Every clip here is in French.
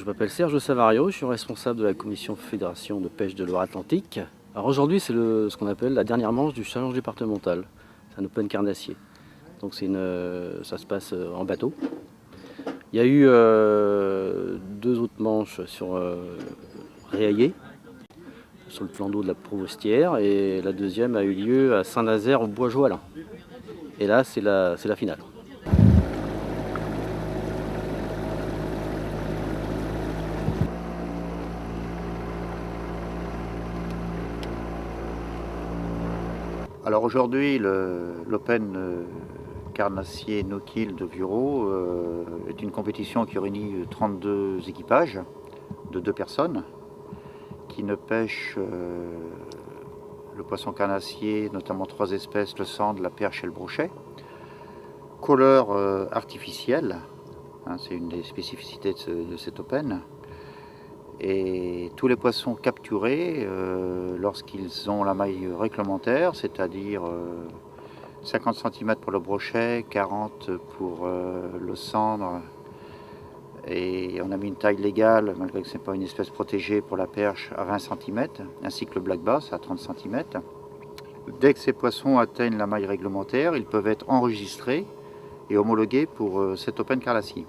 Je m'appelle Serge Savario, je suis responsable de la commission fédération de pêche de Loire-Atlantique. Alors aujourd'hui, c'est ce qu'on appelle la dernière manche du challenge départemental. C'est un open carnassier. Donc ça se passe en bateau. Il y a eu deux autres manches sur Réaillé, sur le plan d'eau de la Prouvostière, et la deuxième a eu lieu à Saint-Nazaire au Bois-Joalin. Et là, c'est la finale. Alors aujourd'hui, l'Open carnassier no-kill de Viuro est une compétition qui réunit 32 équipages de 2 personnes qui ne pêchent le poisson carnassier, notamment 3 espèces, le sande, la perche et le brochet. Couleur artificielle, hein, c'est une des spécificités de cet Open. Et tous les poissons capturés, lorsqu'ils ont la maille réglementaire, c'est-à-dire 50 cm pour le brochet, 40 pour le sandre, et on a mis une taille légale, malgré que ce n'est pas une espèce protégée, pour la perche à 20 cm, ainsi que le black bass à 30 cm. Dès que ces poissons atteignent la maille réglementaire, ils peuvent être enregistrés et homologués pour cet Open carnassier.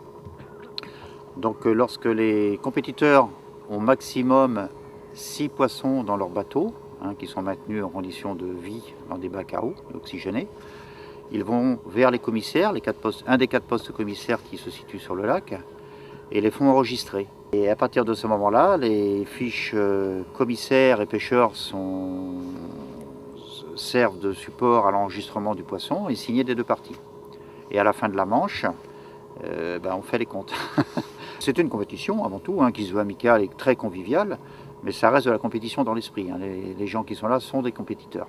Donc lorsque les compétiteurs ont maximum 6 poissons dans leur bateau, hein, qui sont maintenus en condition de vie dans des bacs à eau oxygénés, ils vont vers les commissaires, un des 4 postes commissaires qui se situent sur le lac, et les font enregistrer. Et à partir de ce moment-là, les fiches commissaires et pêcheurs servent de support à l'enregistrement du poisson et signées des 2 parties. Et à la fin de la manche, on fait les comptes. C'est une compétition avant tout, hein, qui se veut amicale et très conviviale, mais ça reste de la compétition dans l'esprit. Hein. Les gens qui sont là sont des compétiteurs.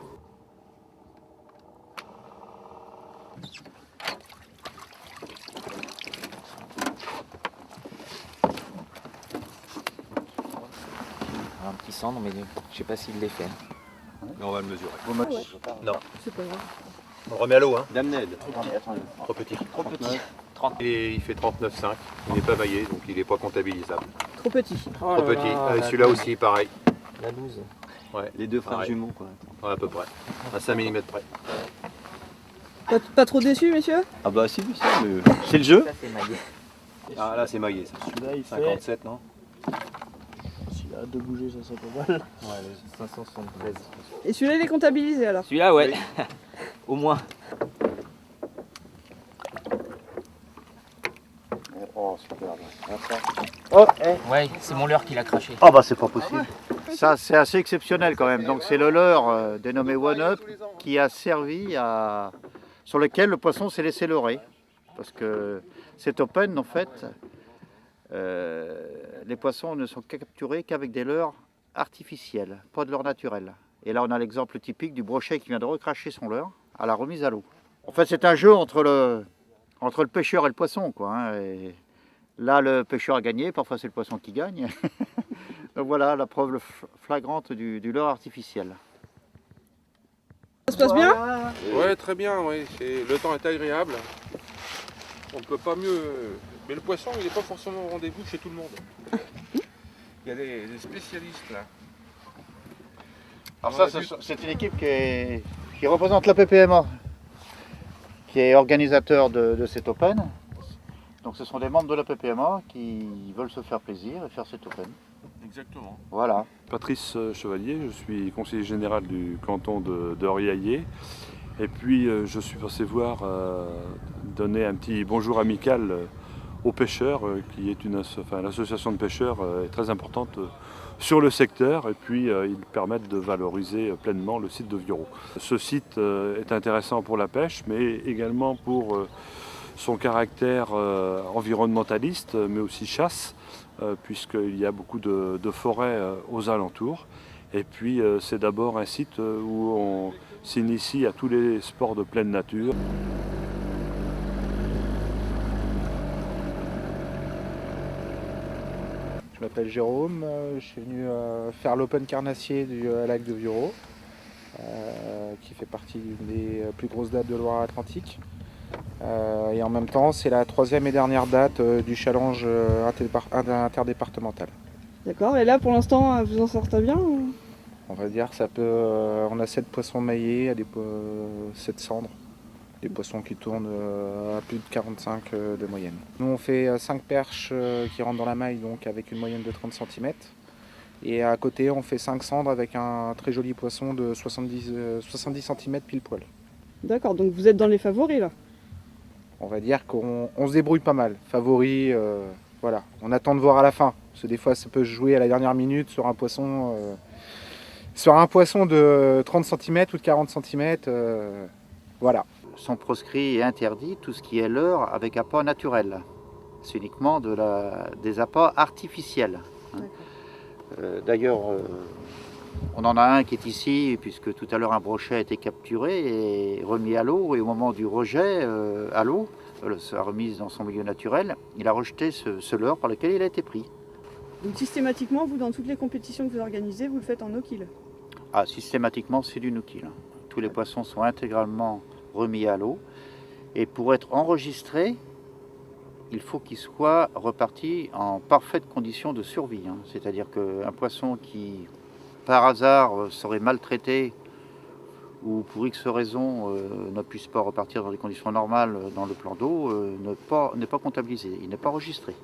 Un petit cendre, mais je sais pas s'il l'est fait. Mais on va le mesurer. Non, c'est pas grave. On le remet à l'eau, hein. Damned. Trop petit. Trop petit. 30. Il fait 39,5. Il n'est pas maillé, donc il n'est pas comptabilisable. Trop petit. Trop petit. Celui-là aussi, pareil. La loose. Ouais, Les 2 frères pareil. jumeaux, quoi. Ouais, à peu près. À 5 mm près. Pas trop déçu, messieurs? Ah bah si, mais c'est le jeu. Ça, c'est maillé. Ah là, c'est maillé, ça. Celui-là, il fait. 57, non? S'il a 2 bouger, ça serait pas mal. Ouais, le 573. Et celui-là, il est comptabilisé alors? Celui-là, ouais. Au moins. Oh, super. Ouais, c'est mon leurre qui l'a craché. Ah bah c'est pas possible. Ça c'est assez exceptionnel quand même. Donc c'est le leurre dénommé One Up qui a servi sur lequel le poisson s'est laissé leurrer. Parce que cet Open en fait, les poissons ne sont capturés qu'avec des leurres artificiels, pas de leurre naturel. Et là on a l'exemple typique du brochet qui vient de recracher son leurre à la remise à l'eau. En fait c'est un jeu entre le pêcheur et le poisson, quoi, hein, et là, le pêcheur a gagné, parfois c'est le poisson qui gagne. Donc voilà la preuve flagrante du leurre artificiel. Ça se passe bien? Ouais, très bien, oui. Le temps est agréable. On ne peut pas mieux. Mais le poisson, il n'est pas forcément au rendez-vous chez tout le monde. Il y a des spécialistes là. Alors ça, c'est une équipe qui représente la PPMA, qui est organisateur de cet Open. Donc ce sont des membres de la PPMA qui veulent se faire plaisir et faire cet Open. Exactement. Voilà. Patrice Chevalier, je suis conseiller général du canton de Riaillé. Et puis je suis passé voir donner un petit bonjour amical aux pêcheurs, qui est l'association de pêcheurs est très importante sur le secteur, et puis ils permettent de valoriser pleinement le site de Viuro. Ce site est intéressant pour la pêche, mais également pour son caractère environnementaliste, mais aussi chasse, puisqu'il y a beaucoup de forêts aux alentours. Et puis c'est d'abord un site où on s'initie à tous les sports de pleine nature. Je m'appelle Jérôme, je suis venu faire l'Open carnassier du lac de Viuro, qui fait partie d'une des plus grosses dates de Loire-Atlantique. Et en même temps, c'est la 3e et dernière date du challenge interdépartemental. D'accord, et là pour l'instant vous en sortez bien ou... On va dire ça peut. On a 7 poissons maillés, 7 cendres. Des poissons qui tournent à plus de 45 de moyenne. Nous on fait 5 perches qui rentrent dans la maille, donc avec une moyenne de 30 cm. Et à côté on fait 5 cendres avec un très joli poisson de 70 cm pile poil. D'accord, donc vous êtes dans les favoris là? On va dire qu'on se débrouille pas mal. Favoris, voilà. On attend de voir à la fin. Parce que des fois ça peut se jouer à la dernière minute sur un poisson de 30 cm ou de 40 cm. Voilà. Sont proscrits et interdits tout ce qui est leurre avec appât naturel. C'est uniquement des appâts artificiels. D'ailleurs, on en a un qui est ici, puisque tout à l'heure un brochet a été capturé et remis à l'eau, et au moment du rejet à l'eau, sa remise dans son milieu naturel, il a rejeté ce leurre par lequel il a été pris. Donc systématiquement, vous dans toutes les compétitions que vous organisez, vous le faites en no-kill? Ah, systématiquement, c'est du no-kill. Tous les poissons sont intégralement remis à l'eau, et pour être enregistré, il faut qu'il soit reparti en parfaite condition de survie. C'est-à-dire qu'un poisson qui, par hasard, serait maltraité ou pour X raison ne puisse pas repartir dans les conditions normales dans le plan d'eau, n'est pas comptabilisé, il n'est pas enregistré.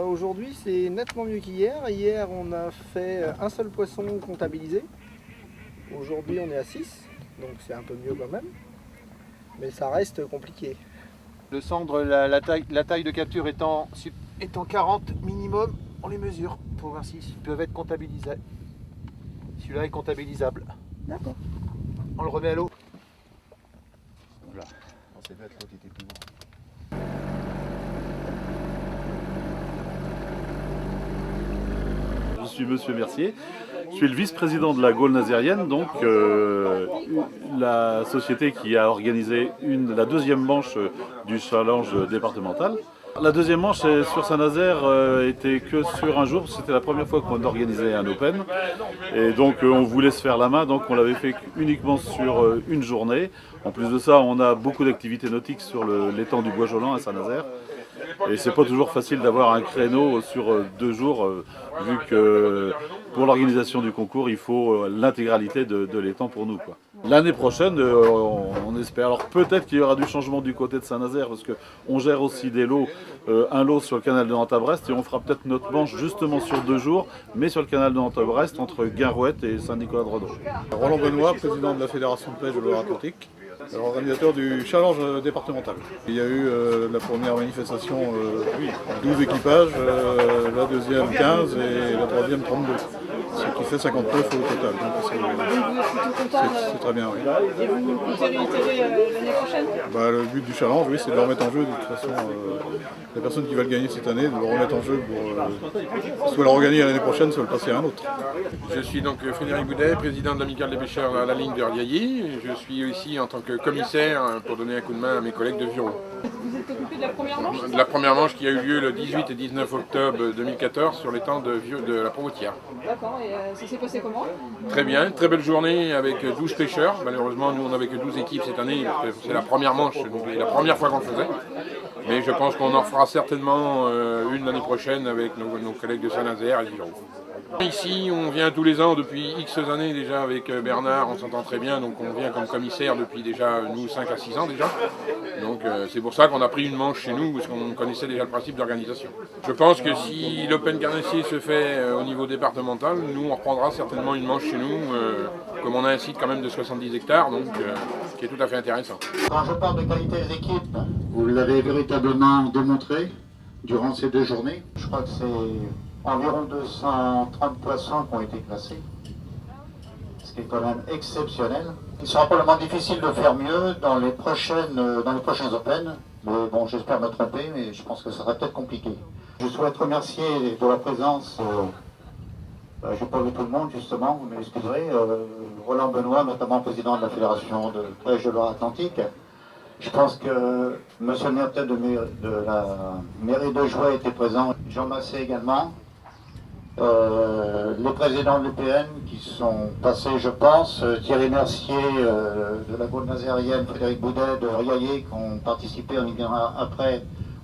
Aujourd'hui c'est nettement mieux qu'hier. Hier on a fait un seul poisson comptabilisé. Aujourd'hui on est à 6, donc c'est un peu mieux quand même. Mais ça reste compliqué. Le cendre, la taille de capture étant 40 minimum, on les mesure pour voir s'ils peuvent être comptabilisés. Celui-là est comptabilisable. D'accord. On le remet à l'eau. Voilà. C'est bête, l'autre était plus grand. Je suis Monsieur Mercier, je suis le vice-président de la Gaule nazérienne, donc la société qui a organisé la 2e manche du challenge départemental. La 2e manche sur Saint-Nazaire était que sur un jour, c'était la première fois qu'on organisait un Open. Et donc on voulait se faire la main, donc on l'avait fait uniquement sur une journée. En plus de ça, on a beaucoup d'activités nautiques sur l'étang du Bois-Jolant à Saint-Nazaire. Et c'est pas toujours facile d'avoir un créneau sur 2 jours, vu que pour l'organisation du concours, il faut l'intégralité de l'étang pour nous, quoi. L'année prochaine, on espère. Alors peut-être qu'il y aura du changement du côté de Saint-Nazaire, parce qu'on gère aussi des lots, un lot sur le canal de Nantes-à-Brest, et on fera peut-être notre manche justement sur 2 jours, mais sur le canal de Nantes-à-Brest, entre Guinrouette et Saint-Nicolas-de-Redon. Roland Benoît, président de la Fédération de pêche de Loire-Atlantique, organisateur du challenge départemental. Il y a eu la première manifestation, 12 équipages, la deuxième 15 et la troisième 32. Ce qui fait 59 au total. C'est très bien, oui. Et vous comptez réitérer l'année prochaine? Le but du challenge, oui, c'est de le remettre en jeu. De toute façon, la personne qui va le gagner cette année, de le remettre en jeu pour soit le regagner l'année prochaine, soit le passer à un autre. Je suis donc Frédéric Boudet, président de l'Amicale des pêcheurs à la ligne de Riailly. Je suis ici en tant que commissaire pour donner un coup de main à mes collègues de Viron. Vous êtes occupé de la première manche? De la première manche qui a eu lieu le 18 et 19 octobre 2014 sur l'étang de la Promotière. D'accord, et ça s'est passé comment? Très bien, une très belle journée avec 12 pêcheurs. Malheureusement, nous on n'avait que 12 équipes cette année, c'est la première manche, donc c'est la première fois qu'on le faisait. Mais je pense qu'on en fera certainement une l'année prochaine avec nos collègues de Saint-Nazaire et Dijon. Ici, on vient tous les ans depuis X années déjà avec Bernard, on s'entend très bien, donc on vient comme commissaire depuis déjà, nous, 5 à 6 ans déjà. Donc c'est pour ça qu'on a pris une manche chez nous, parce qu'on connaissait déjà le principe d'organisation. Je pense que si l'Open Carnassier se fait au niveau départemental, nous on reprendra certainement une manche chez nous, comme on a un site quand même de 70 hectares, donc qui est tout à fait intéressant. Quand je parle de qualité des équipes, vous l'avez véritablement démontré durant ces 2 journées. Je crois que c'est environ 230 poissons qui ont été classés, ce qui est quand même exceptionnel. Il sera probablement difficile de faire mieux dans les prochains Open, mais bon, j'espère me tromper, mais je pense que ça sera peut-être compliqué. Je souhaite remercier de la présence, je n'ai pas vu tout le monde justement, vous m'excuserez, Roland Benoît, notamment président de la Fédération de pêche de Loire-Atlantique. Je pense que monsieur le maire de la mairie de Jouët était présent, Jean Massé également. les présidents de l'EPN qui sont passés, je pense, Thierry Mercier de la Gaule nazérienne, Frédéric Boudet de Riaillé, qui ont participé, on y viendra après,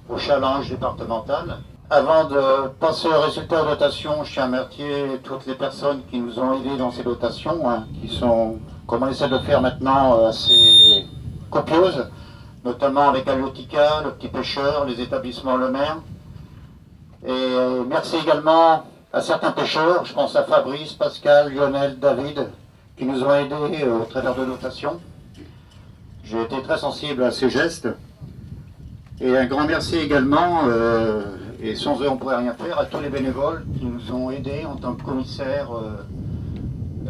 au challenge départemental. Avant de passer au résultat de dotation, je tiens à remercier toutes les personnes qui nous ont aidés dans ces dotations, hein, qui sont, comme on essaie de faire maintenant, assez copieuses, notamment avec Aliotica, le Petit Pêcheur, les établissements Le Maire. Et merci également à certains pêcheurs, je pense à Fabrice, Pascal, Lionel, David, qui nous ont aidés au travers de dotations. J'ai été très sensible à ces gestes. Et un grand merci également, et sans eux on ne pourrait rien faire, à tous les bénévoles qui nous ont aidés en tant que commissaires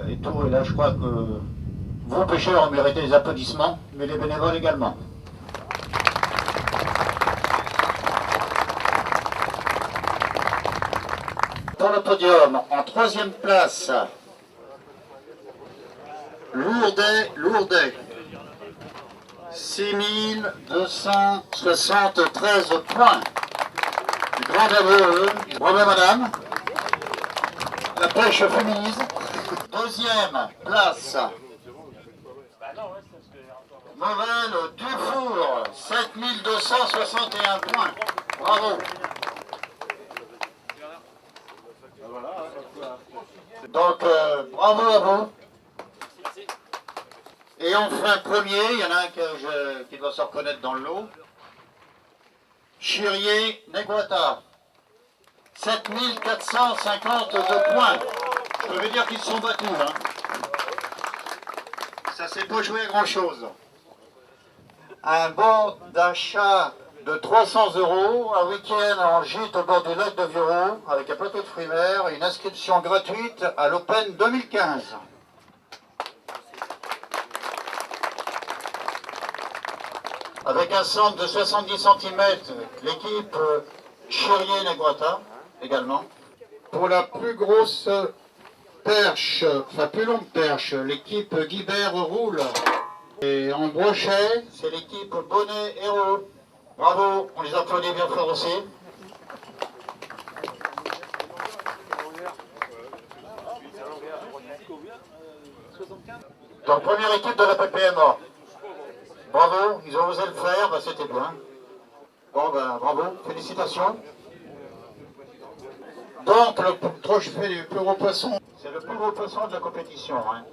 et tout. Et là je crois que vos pêcheurs ont mérité des applaudissements, mais les bénévoles également. Pour le podium, en 3e place, Lourdes, 6273 points. Grand bravo, bravo madame. La pêche féminise. 2e place, Mauvelle Dufour, 7261 points. Bravo. Donc, bravo à vous. Et enfin, premier, il y en a un qui doit se reconnaître dans le lot. Chirier Neguata, 7452 points. Je peux vous dire qu'ils se sont battus. Hein. Ça s'est pas joué à grand chose. Un bon d'achat de 300 €, un week-end en gîte au bord du lac de Vireau, avec un plateau de fruits verts et une inscription gratuite à l'Open 2015. Avec un centre de 70 cm, l'équipe Chirier Neguata également. Pour la plus grosse perche, enfin plus longue perche, l'équipe Guibert Roule. Et en brochet, c'est l'équipe Bonnet Héros. Bravo, on les applaudit bien fort aussi. Donc première équipe de la PPMA. Bravo, ils ont osé le faire, bah, c'était bien. Bon ben bravo, félicitations. Donc le trophée du plus gros poisson, c'est le plus gros poisson de la compétition. Hein.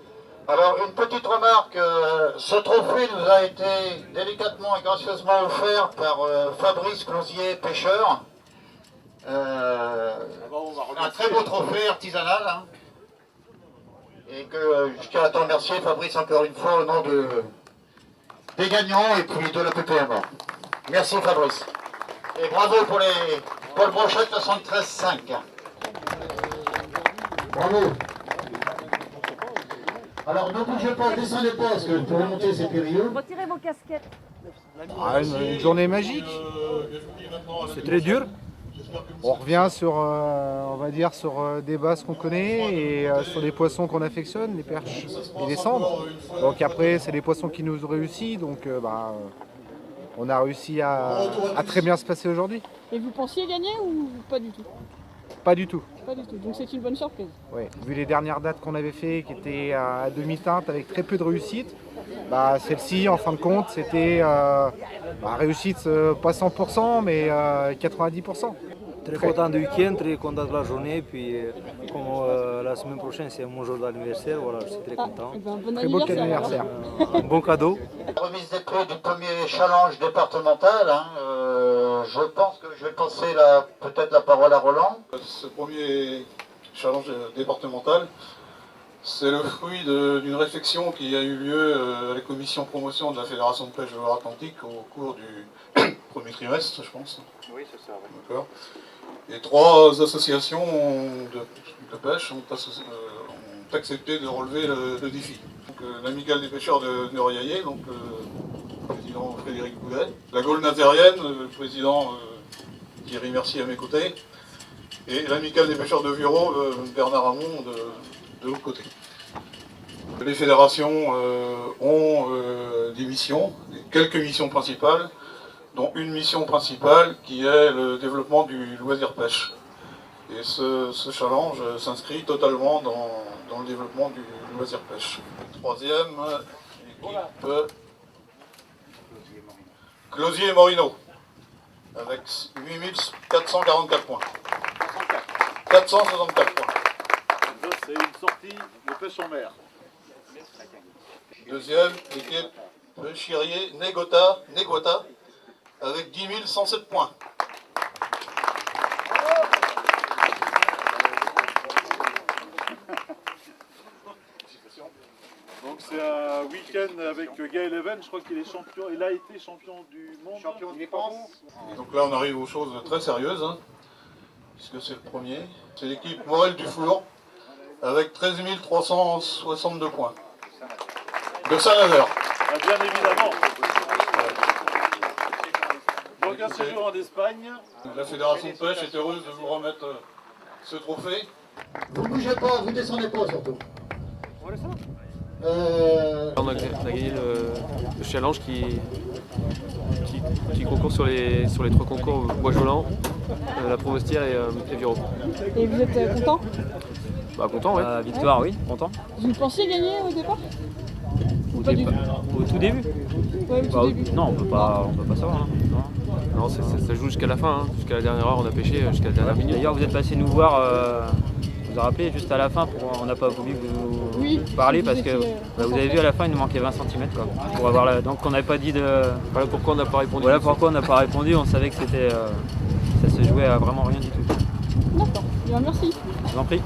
Alors une petite remarque, ce trophée nous a été délicatement et gracieusement offert par Fabrice Closier, pêcheur. Un très beau trophée artisanal. Hein, et que je tiens à t'en remercier Fabrice encore une fois au nom des gagnants et puis de la PPMA. Merci Fabrice. Et bravo pour le brochet 73,5. Bravo. Alors ne bougez pas, descendez pas, parce que pour remonter c'est périlleux. Retirez vos casquettes. Ah, une journée magique. C'est très dur. On revient sur, on va dire, sur des bases qu'on connaît et sur des poissons qu'on affectionne, les perches et les cendres. Donc après, c'est les poissons qui nous ont réussi, donc on a réussi à très bien se passer aujourd'hui. Et vous pensiez gagner ou pas du tout? Pas du tout. Pas du tout, donc c'est une bonne surprise. Ouais. Vu les dernières dates qu'on avait fait, qui étaient à demi-teinte avec très peu de réussite, celle-ci, en fin de compte, c'était réussite pas 100%, mais 90%. Très content du week-end, très content de la journée, puis comme la semaine prochaine c'est mon jour d'anniversaire, voilà, je suis très content. Bon très beau anniversaire. Un bon cadeau. Remise des prix du premier challenge départemental, hein, je pense que je vais passer peut-être la parole à Roland. Ce premier challenge départemental, c'est le fruit d'une réflexion qui a eu lieu à la commission promotion de la Fédération de pêche de Loire-Atlantique au cours du premier trimestre, je pense. Oui, c'est ça. Oui. D'accord. Et 3 associations de pêche ont accepté de relever le défi. L'Amicale des pêcheurs de Riaillé, donc le président Frédéric Boudet, la Gaule nazérienne, le président Thierry Mercier à mes côtés, et l'Amicale des pêcheurs de Vireau, Bernard Hamon de l'autre côté. Les fédérations ont des missions, quelques missions principales, dont une mission principale qui est le développement du loisir pêche. Et ce challenge s'inscrit totalement dans le développement du loisir pêche. Troisième, équipe Closier et Morino, avec 8444 points. 464 points. C'est une sortie de pêche en mer. Deuxième, équipe Chirier Neguata, avec 10 107 points. Donc c'est un week-end avec Gaël Even, je crois qu'il est champion, il a été champion du monde. Champion de France. Et donc là on arrive aux choses très sérieuses, hein, puisque c'est le premier. C'est l'équipe Morel du Four, avec 13 362 points. De Saint-Nazaire. Ah, bien évidemment. Donc un séjour en Espagne. La Fédération de pêche est heureuse de vous remettre ce trophée. Vous ne bougez pas, vous ne descendez pas surtout. On a gagné le challenge qui concourt sur les 3 concours Bois-Jolant, la Provostière et Viro. Et vous êtes content? Bah content, oui. Victoire, oui, content. Vous pensiez gagner au départ? Au tout début. Ouais, au tout début. Non, on peut pas savoir. Hein. Non, ça joue jusqu'à la fin, hein. Jusqu'à la dernière heure on a pêché, jusqu'à la dernière minute. D'ailleurs, vous êtes passé nous voir, vous a rappelé juste à la fin, on n'a pas voulu vous parler parce que vous avez vu à la fin il nous manquait 20 cm quoi, pour avoir donc on n'avait pas dit de... Voilà pourquoi on n'a pas répondu. Voilà pourquoi on n'a pas répondu, on savait que c'était ça se jouait à vraiment rien du tout. D'accord, bien merci. Je vous en prie.